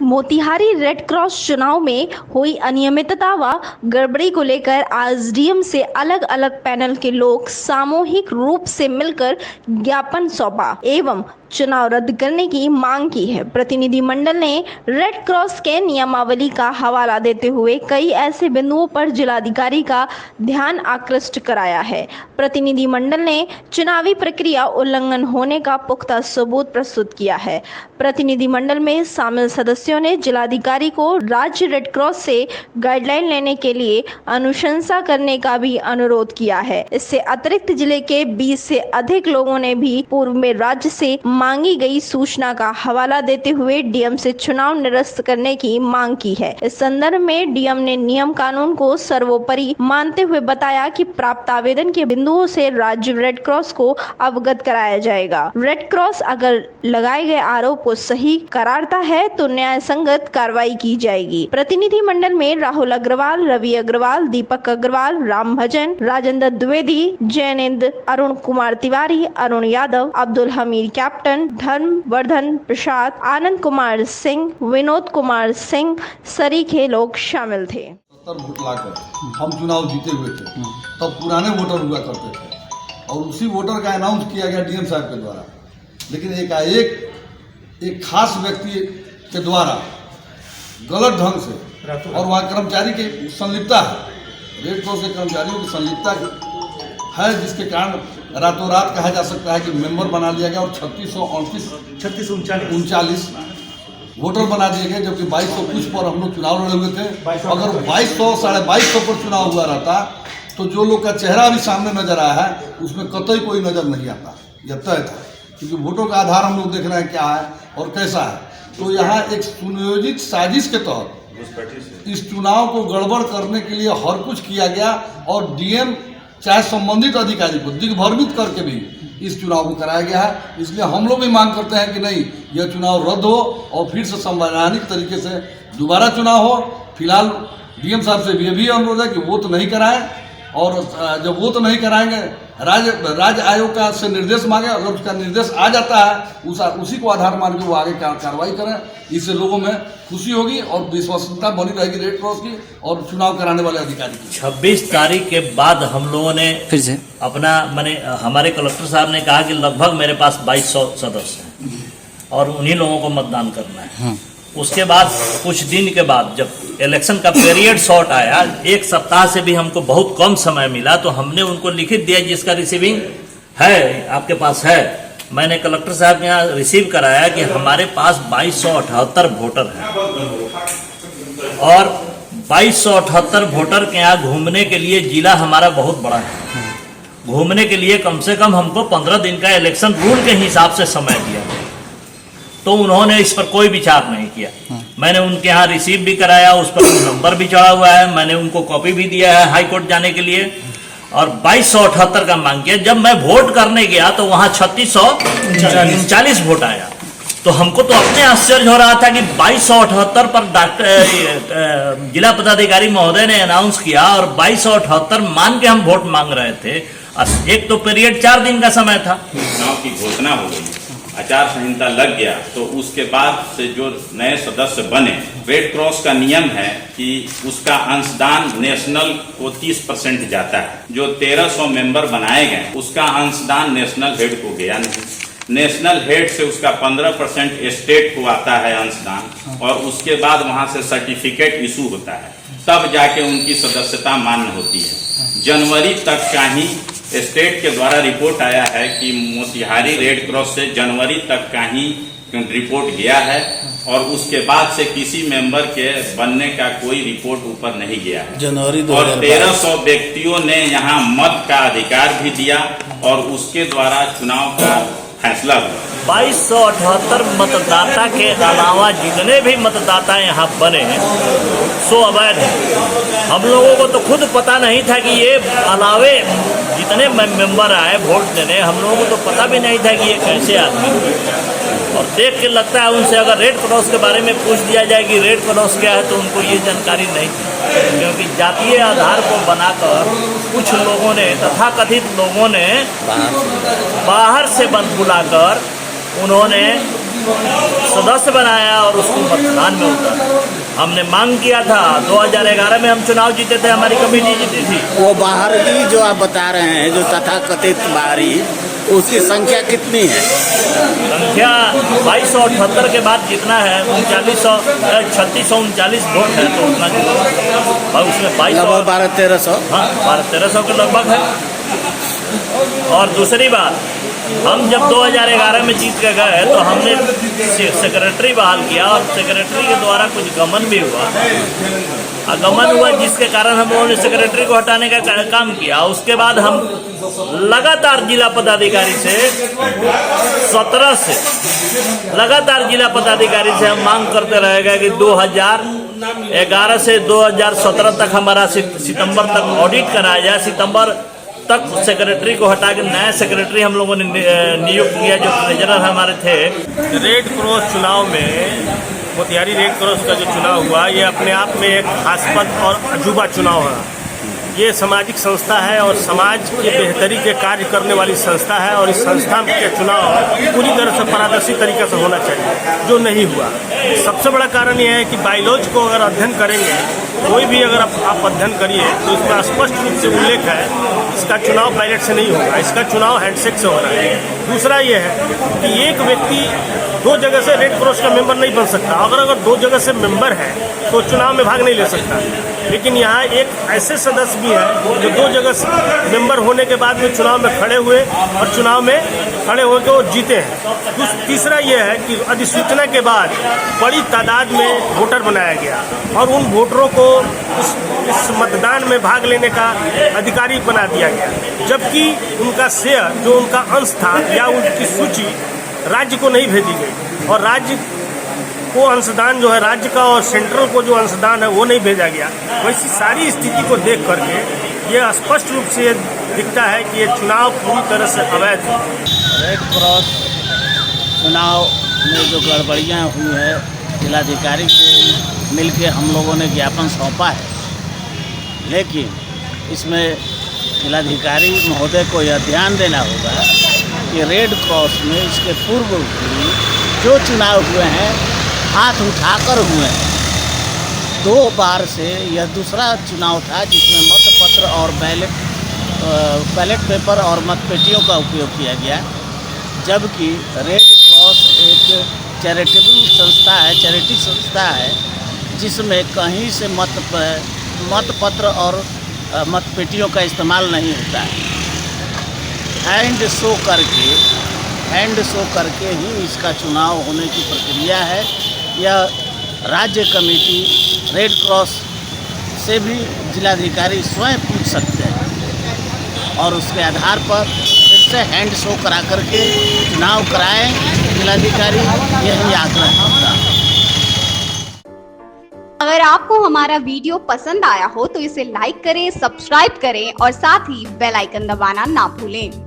Motihari red cross चुनाव में हुई अनियमितता व गड़बड़ी को लेकर आज डीएम से अलग अलग पैनल के लोग सामूहिक रूप से मिलकर ज्ञापन सौंपा एवं चुनाव रद्द करने की मांग की है। प्रतिनिधिमंडल ने रेड क्रॉस के नियमावली का हवाला देते हुए कई ऐसे बिंदुओं पर जिलाधिकारी का ध्यान आकृष्ट कराया है। प्रतिनिधिमंडल ने चुनावी प्रक्रिया उल्लंघन होने का पुख्ता सबूत प्रस्तुत किया है। प्रतिनिधिमंडल में शामिल सदस्यों ने जिलाधिकारी को राज्य रेड क्रॉस से गाइडलाइन लेने के लिए अनुशंसा करने का भी अनुरोध किया है। इससे अतिरिक्त जिले के 20 से अधिक लोगों ने भी पूर्व में राज्य से मांगी गई सूचना का हवाला देते हुए डीएम से चुनाव निरस्त करने की मांग की है। इस संदर्भ में डीएम ने नियम कानून को सर्वोपरि मानते हुए बताया कि प्राप्त आवेदन के बिंदुओं से राज्य रेड क्रॉस को अवगत कराया जाएगा। रेड क्रॉस अगर लगाए गए आरोप को सही करारता है तो न्याय संगत कार्रवाई की जाएगी। प्रतिनिधि मंडल में राहुल अग्रवाल, रवि अग्रवाल, दीपक अग्रवाल, राम भजन, राजेंद्र द्विवेदी, जैनेन्द्र, अरुण कुमार तिवारी, अरुण यादव, अब्दुल हमीद कैप्टन, धर्मवर्धन प्रसाद, आनंद कुमार सिंह, विनोद कुमार सिंह सरीखे लोग शामिल थे। 70 वोट लाकर हम चुनाव जीते हुए थे, तब पुराने वोटर हुआ करते थे और उसी वोटर का अनाउंस किया गया डीएम साहब के द्वारा। लेकिन एकाएक एक खास व्यक्ति के द्वारा गलत ढंग से और वहाँ कर्मचारी की संलिप्तता है, रेड क्रॉस के कर्मचारियों की संलिप्तता है, जिसके कारण रातों रात कहा जा सकता है कि मेंबर बना लिया गया और 3639 वोटर बना दिए गए, जबकि 2200 कुछ पर हम लोग चुनाव लड़े हुए थे। अगर 2200 साढ़े 2200 पर चुनाव हुआ रहता तो जो लोग का चेहरा भी सामने नजर आया है उसमें कतई कोई नजर नहीं आता, यह तय था। क्योंकि वोटों का आधार हम लोग देख रहे हैं क्या है और कैसा है। तो यहाँ एक सुनियोजित साजिश के तहत इस चुनाव को गड़बड़ करने के लिए हर कुछ किया गया और डीएम चाहे संबंधित अधिकारी को दिग्भ्रमित करके भी इस चुनाव को कराया गया है। इसलिए हम लोग भी मांग करते हैं कि नहीं, यह चुनाव रद्द हो और फिर से संवैधानिक तरीके से दोबारा चुनाव हो। फिलहाल डीएम साहब से भी यही अनुरोध है कि वो तो नहीं कराएं और जब वो तो नहीं कराएंगे राज्य आयोग का से निर्देश मांगे। अगर उसका निर्देश आ जाता है उसी को आधार मान के वो आगे कार्रवाई करें। इससे लोगों में खुशी होगी और विश्वसनीयता बनी रहेगी रेड क्रॉस की और चुनाव कराने वाले अधिकारी की। 26 तारीख के बाद हम लोगों ने फिर से अपना हमारे कलेक्टर साहब ने कहा कि लगभग मेरे पास 2200 सदस्य हैं और उन्हीं लोगों को मतदान करना है। उसके बाद कुछ दिन के बाद जब इलेक्शन का पीरियड शॉर्ट आया, एक सप्ताह से भी हमको बहुत कम समय मिला, तो हमने उनको लिखित दिया जिसका रिसीविंग है आपके पास है। मैंने कलेक्टर साहब के यहाँ रिसीव कराया कि हमारे पास 2278 वोटर हैं और 2278 वोटर के यहाँ घूमने के लिए जिला हमारा बहुत बड़ा है। घूमने के लिए कम से कम हमको 15 दिन का इलेक्शन रूल के हिसाब से समय दिया, तो उन्होंने इस पर कोई विचार नहीं किया। मैंने उनके यहाँ रिसीव भी कराया, उस पर नंबर भी चढ़ा हुआ है, मैंने उनको कॉपी भी दिया है हाई कोर्ट जाने के लिए और 2278 का मांग किया। जब मैं वोट करने गया तो वहाँ 3639 वोट आया। तो हमको तो अपने आश्चर्य हो रहा था कि 2278 पर जिला पदाधिकारी महोदय ने अनाउंस किया और 2278 मान के हम वोट मांग रहे थे। एक तो पीरियड 4 दिन का समय था, चुनाव की घोषणा हो गई, आचार संहिता लग गया, तो उसके बाद से जो नए सदस्य बने, रेड क्रॉस का नियम है कि उसका अंशदान नेशनल को 30% जाता है। जो 1300 मेंबर बनाए गए उसका अंशदान नेशनल हेड को गया नहीं। नेशनल हेड से उसका 15% स्टेट को आता है अंशदान और उसके बाद वहां से सर्टिफिकेट इशू होता है, तब जाके उनकी सदस्यता मान्य होती है। जनवरी तक का ही स्टेट के द्वारा रिपोर्ट आया है कि मोतिहारी रेड क्रॉस से जनवरी तक का ही रिपोर्ट गया है और उसके बाद से किसी मेंबर के बनने का कोई रिपोर्ट ऊपर नहीं गया है। जनवरी और 1300 व्यक्तियों ने यहाँ मत का अधिकार भी दिया और उसके द्वारा चुनाव का फैसला हुआ। 2278 मतदाता के अलावा जितने भी मतदाता यहाँ बने सो अवैध है। हम लोगों को तो खुद पता नहीं था कि ये अलावे जितने मेंबर आए वोट देने, हम लोगों को तो पता भी नहीं था कि ये कैसे आदमी। और देख के लगता है उनसे अगर रेड क्रॉस के बारे में पूछ दिया जाए कि रेड क्रॉस क्या है तो उनको ये जानकारी नहीं थी। क्योंकि जातीय आधार को बनाकर कुछ लोगों ने, तथाकथित लोगों ने बाहर से बुलाकर उन्होंने सदस्य बनाया और उसको मतदान में उतारा। हमने मांग किया था, 2011 में हम चुनाव जीते थे, हमारी कमेटी जीती थी। वो बाहर की जो आप बता रहे हैं, जो तथाकथित बाहरी, उसकी संख्या कितनी है? संख्या 2278 के बाद जितना है 3639 वोट है, तो उतना और उसमें 2200 1200-1300। हाँ 1200 के लगभग है। और दूसरी बात, हम जब 2011 में जीत के गए तो हमने सेक्रेटरी बहाल किया और सेक्रेटरी के द्वारा कुछ गमन भी हुआ, गमन हुआ जिसके कारण हम लोगों ने सेक्रेटरी को हटाने का काम किया। उसके बाद हम लगातार जिला पदाधिकारी से 17 से लगातार जिला पदाधिकारी से हम मांग करते रहेगा कि 2011 से 2017 तक हमारा सितंबर तक ऑडिट कराया जाए। सितंबर तक सेक्रेटरी को हटा के नया सेक्रेटरी हम लोगों ने नियुक्त किया, जो ट्रेजरर हमारे थे। रेड क्रॉस चुनाव में मोतिहारी रेड क्रॉस का जो चुनाव हुआ, ये अपने आप में एक हास्यास्पद और अजूबा चुनाव है। ये सामाजिक संस्था है और समाज के बेहतरी के कार्य करने वाली संस्था है, और इस संस्था के चुनाव पूरी तरह से पारदर्शी तरीके से होना चाहिए, जो नहीं हुआ। सबसे बड़ा कारण यह है कि बायलॉज को अगर अध्ययन करेंगे, कोई भी अगर आप अध्ययन करिए तो इसमें स्पष्ट रूप से उल्लेख है, इसका चुनाव बैलेट से नहीं होगा, इसका चुनाव हैंडशेक से होना है। दूसरा ये है कि एक व्यक्ति 2 जगह से रेड क्रॉस का मेंबर नहीं बन सकता। अगर 2 जगह से मेंबर है तो चुनाव में भाग नहीं ले सकता। लेकिन यहाँ एक ऐसे सदस्य भी है जो 2 जगह से मेंबर होने के बाद में चुनाव में खड़े हुए और चुनाव में खड़े होकर वो जीते हैं। तीसरा ये है कि अधिसूचना के बाद बड़ी तादाद में वोटर बनाया गया और उन वोटरों को इस मतदान में भाग लेने का अधिकारी बना दिया गया, जबकि उनका शेयर, जो उनका अंश था या उनकी सूची राज्य को नहीं भेजी गई, और राज्य को अंशदान जो है राज्य का और सेंट्रल को जो अंशदान है वो नहीं भेजा गया। वैसी सारी स्थिति को देख करके ये स्पष्ट रूप से दिखता है कि ये चुनाव पूरी तरह से अवैध है। रेड क्रॉस चुनाव में जो गड़बड़ियाँ हुई है, जिलाधिकारी को मिलके हम लोगों ने ज्ञापन सौंपा है, लेकिन इसमें जिलाधिकारी महोदय को यह ध्यान देना होगा कि रेड क्रॉस में इसके पूर्व भी जो चुनाव हुए हैं हाथ उठाकर हुए हैं। 2 बार से यह दूसरा चुनाव था जिसमें मतपत्र और बैलेट पेपर और मतपेटियों का उपयोग किया गया, जबकि रेड क्रॉस एक चैरिटेबल संस्था है, चैरिटी संस्था है, जिसमें कहीं से मतपत्र और मतपेटियों का इस्तेमाल नहीं होता है। हैंड शो करके ही इसका चुनाव होने की प्रक्रिया है। यह राज्य कमेटी रेड क्रॉस से भी जिलाधिकारी स्वयं पूछ सकते हैं और उसके आधार पर फिर से हैंड शो करा करके चुनाव कराएं जिलाधिकारी, यही आग्रह होता है। अगर आपको हमारा वीडियो पसंद आया हो तो इसे लाइक करें, सब्सक्राइब करें और साथ ही बेल आइकन दबाना ना भूलें।